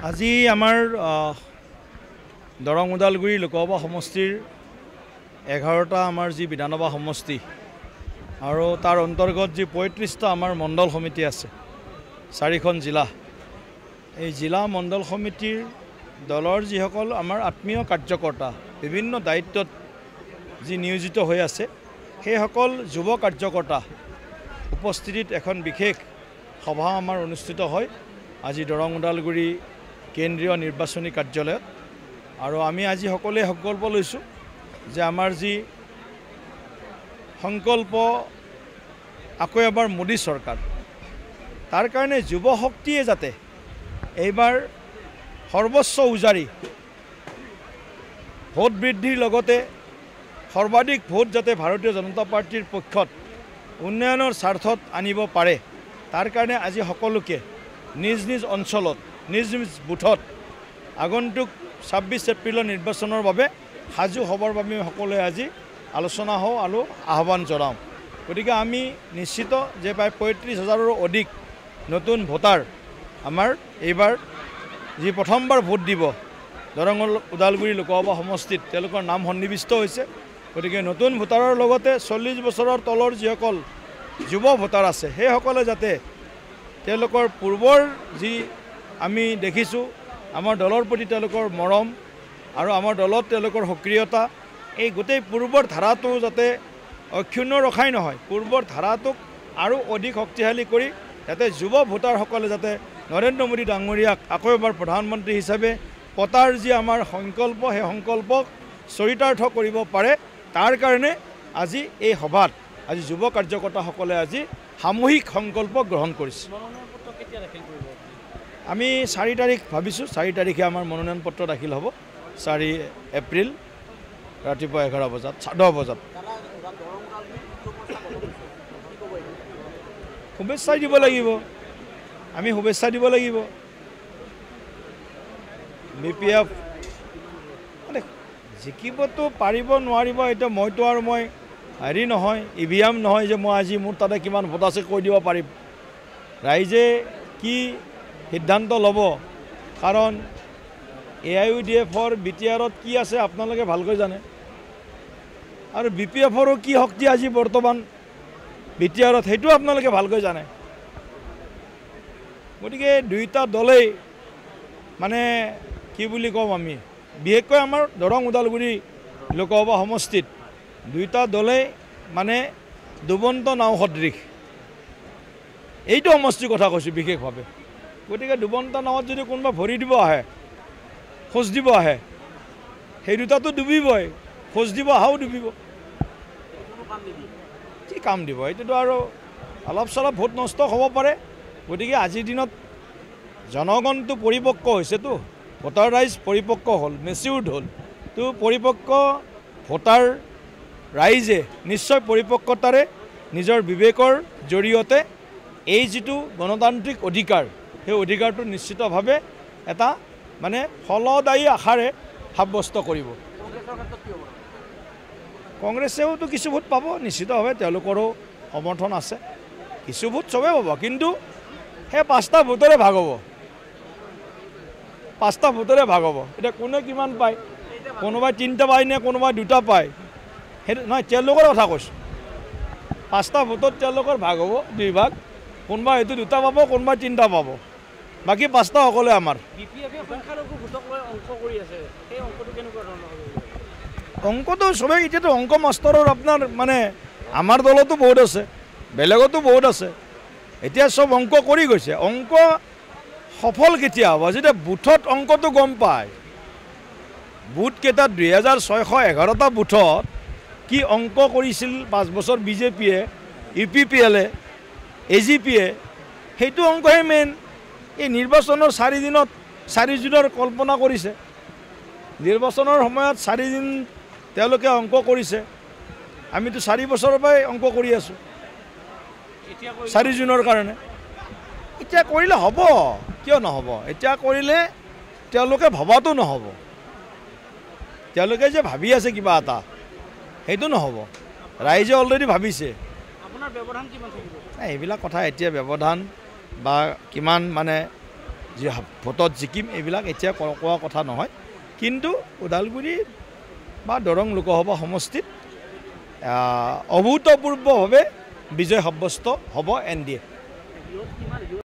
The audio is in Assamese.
আজি আমাৰ দৰং ওদালগুৰি লোকসভা সমষ্টিৰ 11টা আমাৰ যি বিধানসভা সমষ্টি আৰু তাৰ অন্তৰ্গত যি 35টা আমাৰ মণ্ডল সমিতি আছে 4খন জিলা এই জিলা মণ্ডল সমিতিৰ দলৰ যিসকল আমাৰ আত্মীয় কাৰ্যকৰ্তা বিভিন্ন দায়িত্বত যি নিয়োজিত হৈ আছে সেইসকল যুৱ কাৰ্যকৰ্তা উপস্থিতিত এখন বিশেষ সভা আমাৰ অনুষ্ঠিত হয় আজি দৰং ওদালগুৰি কেন্দ্ৰীয় নিৰ্বাচনী কাৰ্যালয়ত আৰু আমি আজি সকলোৱে সংকল্প লৈছোঁ যে আমাৰ যি সংকল্প আকৌ এবাৰ মোদী চৰকাৰ তাৰ কাৰণে যুৱ শক্তিয়ে যাতে এইবাৰ সৰ্বোচ্চ উজাৰি ভোট বৃদ্ধিৰ লগতে সৰ্বাধিক ভোট যাতে ভাৰতীয় জনতা পাৰ্টিৰ পক্ষত উন্নয়নৰ স্বাৰ্থত আনিব পাৰে তাৰ কাৰণে আজি সকলোকে নিজ নিজ অঞ্চলত নিজ নিজ বুথত আগন্তুক 26 এপ্ৰিলৰ নিৰ্বাচনৰ বাবে সাজু হ'বৰ বাবে সকলোৱে আজি আলোচনা হওঁ আৰু আহ্বান জনাওঁ গতিকে আমি নিশ্চিত যে প্ৰায় 35,000ৰো অধিক নতুন ভোটাৰ আমাৰ এইবাৰ যি প্ৰথমবাৰ ভোট দিব দৰং ওদালগুৰি লোকসভা সমষ্টিত তেওঁলোকৰ নাম সন্নিৱিষ্ট হৈছে গতিকে নতুন ভোটাৰৰ লগতে 40 বছৰৰ তলৰ যিসকল যুৱ ভোটাৰ আছে সেইসকলে যাতে তেওঁলোকৰ পূৰ্বৰ যি আমি দেখিছোঁ আমাৰ দলৰ প্ৰতি তেওঁলোকৰ মৰম আৰু আমাৰ দলত তেওঁলোকৰ সক্ৰিয়তা এই গোটেই পূৰ্বৰ ধাৰাটো যাতে অক্ষুণ্ণ ৰখাই নহয় পূৰ্বৰ ধাৰাটোক আৰু অধিক শক্তিশালী কৰি যাতে যুৱ ভোটাৰসকলে যাতে নৰেন্দ্ৰ মোদী ডাঙৰীয়াক আকৌ এবাৰ প্ৰধানমন্ত্ৰী হিচাপে পতাৰ যি আমাৰ সংকল্প সেই সংকল্পক চৰিতাৰ্থ কৰিব পাৰে তাৰ কাৰণে আজি এই সভাত আজি যুৱ কাৰ্যকৰ্তাসকলে আজি সামূহিক সংকল্প গ্ৰহণ কৰিছে আমি 4 তাৰিখ ভাবিছোঁ 4 তাৰিখে আমাৰ মনোনয়ন পত্ৰ দাখিল হ'ব 4 এপ্ৰিল ৰাতিপুৱা 11 বজাত 10 বজাত শুভেচ্ছা দিব লাগিব আমি শুভেচ্ছা দিব লাগিব BPF মানে জিকিবতো পাৰিব নোৱাৰিব এটা মইতো আৰু মই হেৰি নহয় EVM নহয় যে মই আজি মোৰ তাতে কিমান ভোট আছে কৈ দিব পাৰিম ৰাইজে কি সিদ্ধান্ত ল'ব কাৰণ AIUDFৰ BTRত কি আছে আপোনালোকে ভালকৈ জানে আৰু BPFৰো কি শক্তি আজি বৰ্তমান BTRত সেইটো আপোনালোকে ভালকৈ জানে গতিকে দুইটা দলেই মানে কি বুলি কম আমি বিশেষকৈ আমাৰ দৰং ওদালগুৰি লোকসভা সমষ্টিত দুইটা দলেই মানে দুবন্ত নাও সদৃশ এইটো সমষ্টিৰ কথা কৈছোঁ বিশেষভাৱে গতিকে দুবন্ত নাৱত যদি কোনোবা ভৰি দিব আহে খোজ দিব আহে সেই দুটাতো ডুবিবই খোজ দিব আহাও ডুবিব কি কাম দিব এইটোতো আৰু অলপ চলপ ভোট নষ্ট হ'ব পাৰে গতিকে আজিৰ দিনত জনগণটো পৰিপক্ক হৈছেতো ভোটাৰ ৰাইজ পৰিপক্ক হ'ল মেচিউৰ্ড হ'ল তো পৰিপক্ক ভোটাৰ ৰাইজে নিশ্চয় পৰিপক্কতাৰে নিজৰ বিবেকৰ জৰিয়তে এই যিটো গণতান্ত্ৰিক অধিকাৰ সেই অধিকাৰটো নিশ্চিতভাৱে এটা মানে ফলদায়ী আশাৰে সাব্যস্ত কৰিব কংগ্ৰেছেওতো কিছু ভোট পাব নিশ্চিতভাৱে তেওঁলোকৰো সমৰ্থন আছে কিছু ভোট চবেই পাব কিন্তু সেই 5টা ভোটৰে ভাগ হ'ব 5টা ভোটৰে ভাগ হ'ব এতিয়া কোনে কিমান পায় কোনোবাই 3টা পায় নে কোনোবাই 2টা পায় সেইটো নহয় তেওঁলোকৰ কথা কৈছোঁ 5টা ভোটত তেওঁলোকৰ ভাগ হ'ব 2 ভাগ কোনোবা হয়তো 2টা পাব কোনোবা 3টা পাব বাকী 5টা সকলোৱে আমাৰ অংকটো চবেই এতিয়াতো অংক মাষ্টৰৰ আপোনাৰ মানে আমাৰ দলতো বহুত আছে বেলেগতো বহুত আছে এতিয়া চব অংক কৰি গৈছে অংক সফল কেতিয়া হ'ব যেতিয়া বুথত অংকটো গম পায় বুথ কেইটাত 2611টা বুথত কি অংক কৰিছিল 5 বছৰ BJPয়ে UPPLে AGPয়ে সেইটো অংকহে মেইন এই নিৰ্বাচনৰ 4 দিনত 4 জুনৰ কল্পনা কৰিছে নিৰ্বাচনৰ সময়ত 4 দিন তেওঁলোকে অংক কৰিছে আমিতো 4 বছৰৰ পৰাই অংক কৰি আছোঁ 4 জুনৰ কাৰণে এতিয়া কৰিলে হ'ব কিয় নহ'ব এতিয়া কৰিলে তেওঁলোকে ভবাটো নহ'ব তেওঁলোকে যে ভাবি আছে কিবা এটা সেইটো নহ'ব ৰাইজে অলৰেডি ভাবিছে আপোনাৰ ব্যৱধান কিমান থাকিব এইবিলাক কথা এতিয়া ব্যৱধান বা কিমান মানে যি ভোটত জিকিম এইবিলাক এতিয়া কোৱা কথা নহয় কিন্তু ওদালগুৰি বা দৰং লোকসভা সমষ্টিত অভূতপূৰ্বভাৱে বিজয় সাব্যস্ত হ'ব NDA